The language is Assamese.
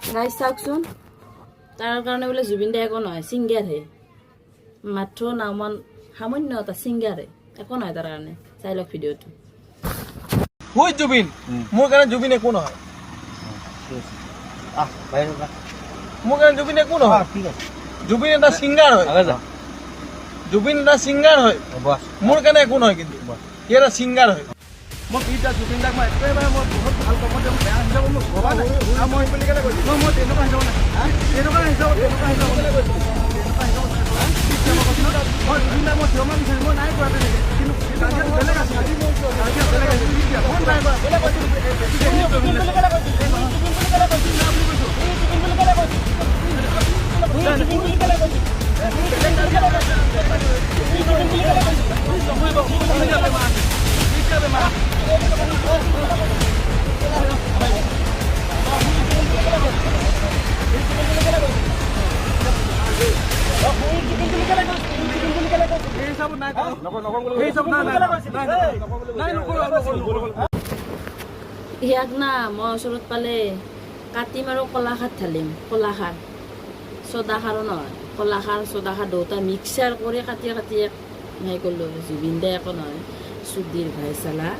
গাইজ চাওকচোন তাৰ কাৰণে বোলে জুবিন দাই একো নহয় ছিংগাৰহে মাত্ৰ নামান সামান্য এটা ছিংগাৰহে একো নহয় তাৰ কাৰণে চাই লওক ভিডিঅ'টো হুই জুবিন মোৰ কাৰণে জুবিন একো নহয় মোৰ কাৰণে জুবিন একো নহয় জুবিন এটা ছিংগাৰ হয় জুবিন এটা ছিংগাৰ হয় মোৰ কাৰণে একো নহয় কিন্তু সি এটা ছিংগাৰ হয় মই বিদ্যা জুবিন দাক মই একেবাৰে মই বহুত ভাল পাওঁ মই বেয়া হিচাপত মই ভবা নাই আৰু মই বুলি কেনে কৈছোঁ মই তেনেকুৱা হিচাপত নাই তেনেকুৱা হিচাপত মই জুবিন দাক মই ক্ষমা বিচাৰিম মই নাই কৰা তেনেকৈ কিন্তু বেলেগ আছে বেলেগ আছে মই নাই কৰা ইয়াক না মই ওচৰত পালে কাটিম আৰু কলাখাৰ ঢালিম কলাখাৰ চদাখাৰো নহয় কলাখাৰ চদাখাৰ দুটা মিক্সাৰ কৰি কাটি কাটি হেৰি কৰিলোঁ জুবিন দাই একো নহয় সুধীৰ ভাই চালা